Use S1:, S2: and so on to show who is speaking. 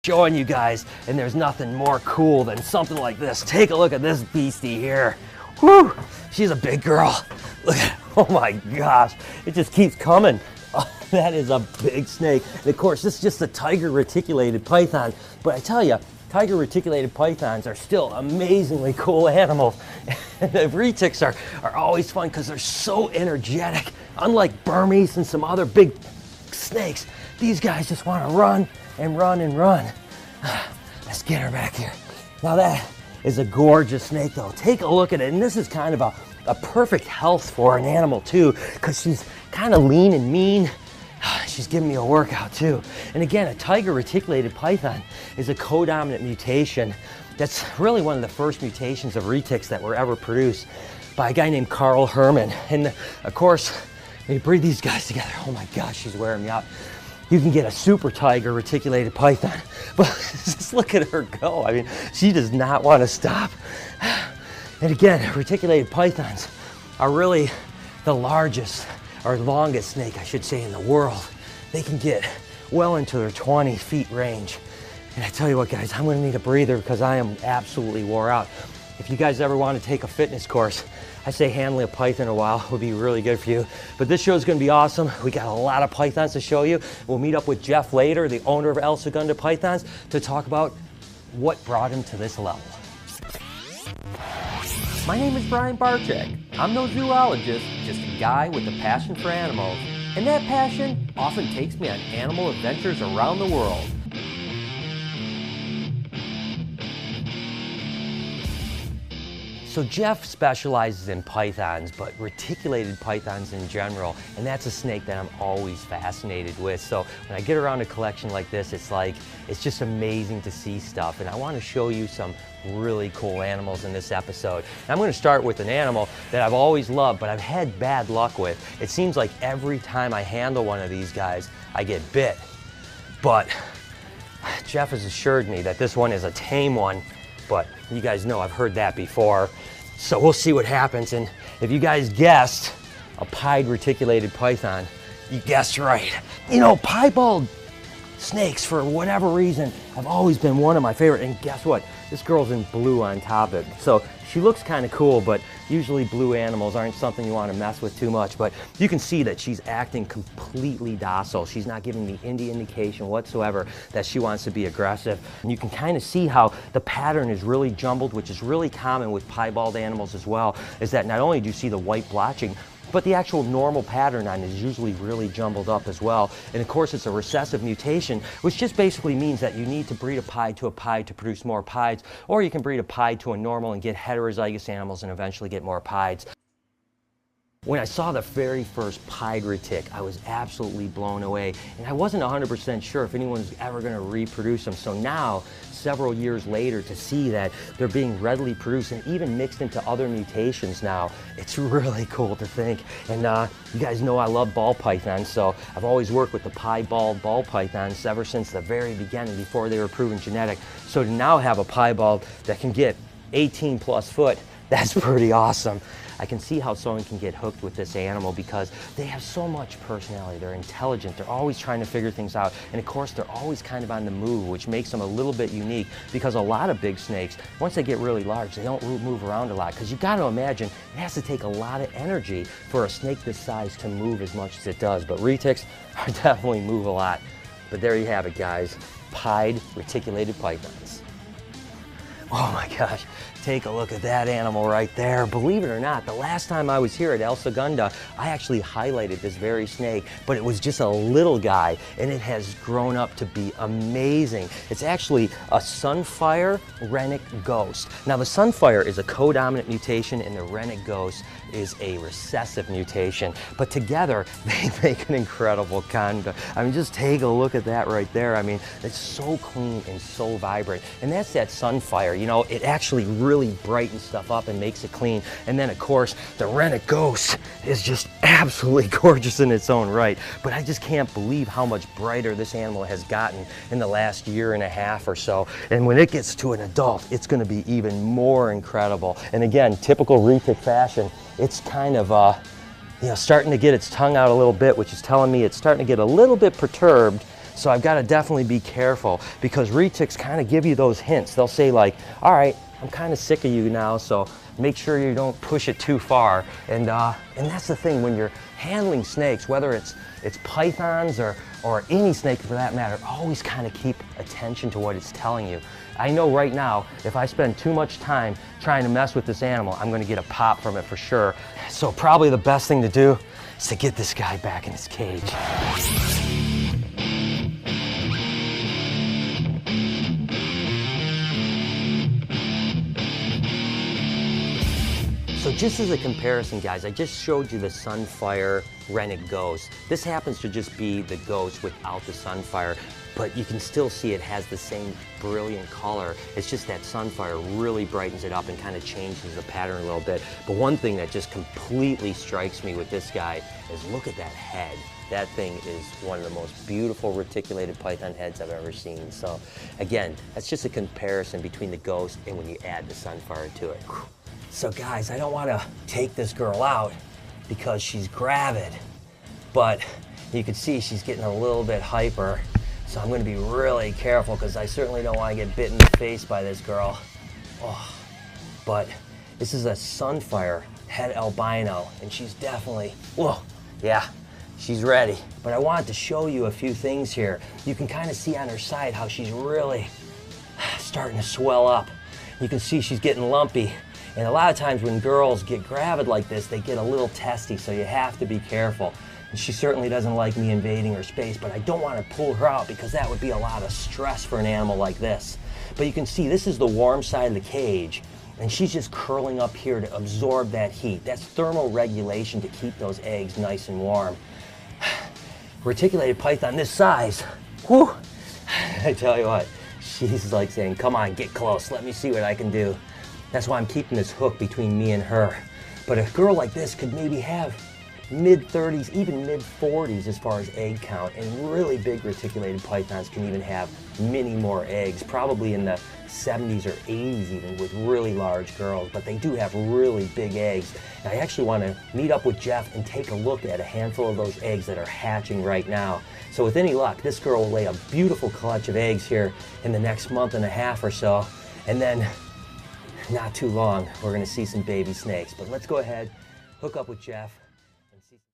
S1: showing you guys, and there's nothing more cool than something like this. Take a look at this beastie here. Whew, she's a big girl. Look at, oh my gosh, it just keeps coming. Oh, that is a big snake. And of course, this is just a tiger reticulated python, but I tell you, tiger reticulated pythons are still amazingly cool animals. And the retics are always fun because they're so energetic. Unlike Burmese and some other big snakes, these guys just want to run and run and run. Let's get her back here. Now that is a gorgeous snake though. Take a look at it, and this is kind of a perfect health for an animal too, because she's kind of lean and mean. She's giving me a workout too. And again, a tiger reticulated python is a codominant mutation. That's really one of the first mutations of retics that were ever produced by a guy named Carl Herman. And of course, when you breed these guys together, oh my gosh, she's wearing me out. You can get a super tiger reticulated python, but just look at her go. I mean, she does not want to stop. And again, reticulated pythons are really the largest or longest snake, I should say, in the world. They can get well into their 20 feet range. And I tell you what, guys, I'm gonna need a breather because I am absolutely wore out. If you guys ever want to take a fitness course, I say handling a python a while would be really good for you. But this show is going to be awesome. We got a lot of pythons to show you. We'll meet up with Jeff later, the owner of El Segundo Pythons, to talk about what brought him to this level. My name is Brian Barczyk. I'm no zoologist, just a guy with a passion for animals. And that passion often takes me on animal adventures around the world. So Jeff specializes in pythons, but reticulated pythons in general, and that's a snake that I'm always fascinated with. So when I get around a collection like this, it's just amazing to see stuff, and I want to show you some really cool animals in this episode. And I'm going to start with an animal that I've always loved, but I've had bad luck with. It seems like every time I handle one of these guys, I get bit. But Jeff has assured me that this one is a tame one, but you guys know I've heard that before. So we'll see what happens. And if you guys guessed a pied reticulated python, you guessed right. You know, piebald snakes, for whatever reason, have always been one of my favorite. And guess what? This girl's in blue on top of it. So she looks kind of cool, but usually blue animals aren't something you want to mess with too much. But you can see that she's acting completely docile. She's not giving me any indication whatsoever that she wants to be aggressive. And you can kind of see how the pattern is really jumbled, which is really common with piebald animals as well, is that not only do you see the white blotching, but the actual normal pattern on it is usually really jumbled up as well. And of course, it's a recessive mutation, which just basically means that you need to breed a pied to a pied to produce more pieds, or you can breed a pied to a normal and get heterozygous animals and eventually get more pieds. When I saw the very first pied retic, I was absolutely blown away, and I wasn't 100% sure if anyone was ever going to reproduce them. So now, several years later, to see that they're being readily produced and even mixed into other mutations now, it's really cool to think. And you guys know I love ball pythons, so I've always worked with the piebald ball pythons ever since the very beginning, before they were proven genetic. So to now have a piebald that can get 18 plus foot, that's pretty awesome. I can see how someone can get hooked with this animal because they have so much personality. They're intelligent. They're always trying to figure things out. And of course, they're always kind of on the move, which makes them a little bit unique, because a lot of big snakes, once they get really large, they don't move around a lot. Because you got to imagine, it has to take a lot of energy for a snake this size to move as much as it does. But retics definitely move a lot. But there you have it, guys. Pied reticulated pythons. Oh my gosh, take a look at that animal right there. Believe it or not, the last time I was here at El Segundo, I actually highlighted this very snake, but it was just a little guy, and it has grown up to be amazing. It's actually a Sunfire Rennick Ghost. Now the Sunfire is a codominant mutation, and the Rennick Ghost is a recessive mutation, but together they make an incredible conga. I mean, just take a look at that right there. I mean, it's so clean and so vibrant, and that's that Sunfire. You know, it actually really brightens stuff up and makes it clean. And then of course, the Rennick Ghost is just absolutely gorgeous in its own right, but I just can't believe how much brighter this animal has gotten in the last year and a half or so. And when it gets to an adult, it's going to be even more incredible. And again, typical retic fashion, it's kind of you know, starting to get its tongue out a little bit, which is telling me it's starting to get a little bit perturbed. So I've got to definitely be careful because retics kind of give you those hints. They'll say like, all right, I'm kind of sick of you now, so make sure you don't push it too far. And that's the thing, when you're handling snakes, whether it's pythons or any snake for that matter, always kind of keep attention to what it's telling you. I know right now, if I spend too much time trying to mess with this animal, I'm going to get a pop from it for sure. So probably the best thing to do is to get this guy back in his cage. So just as a comparison, guys, I just showed you the Sunfire Rennet Ghost. This happens to just be the Ghost without the Sunfire, but you can still see it has the same brilliant color. It's just that Sunfire really brightens it up and kind of changes the pattern a little bit. But one thing that just completely strikes me with this guy is look at that head. That thing is one of the most beautiful reticulated python heads I've ever seen. So again, that's just a comparison between the Ghost and when you add the Sunfire to it. So guys, I don't want to take this girl out because she's gravid, but you can see she's getting a little bit hyper. So I'm going to be really careful because I certainly don't want to get bit in the face by this girl. Oh, but this is a Sunfire het albino, and she's definitely, whoa, yeah, she's ready. But I wanted to show you a few things here. You can kind of see on her side how she's really starting to swell up. You can see she's getting lumpy. And a lot of times when girls get gravid like this, they get a little testy, so you have to be careful. And she certainly doesn't like me invading her space, but I don't want to pull her out because that would be a lot of stress for an animal like this. But you can see this is the warm side of the cage, and she's just curling up here to absorb that heat. That's thermal regulation to keep those eggs nice and warm. Reticulated python this size, whew, I tell you what, she's like saying, come on, get close, let me see what I can do. That's why I'm keeping this hook between me and her. But a girl like this could maybe have mid-30s, even mid-40s as far as egg count, and really big reticulated pythons can even have many more eggs, probably in the 70s or 80s even with really large girls, but they do have really big eggs. And I actually want to meet up with Jeff and take a look at a handful of those eggs that are hatching right now. So with any luck, this girl will lay a beautiful clutch of eggs here in the next month and a half or so, and then not too long, we're going to see some baby snakes. But let's go ahead, hook up with Jeff.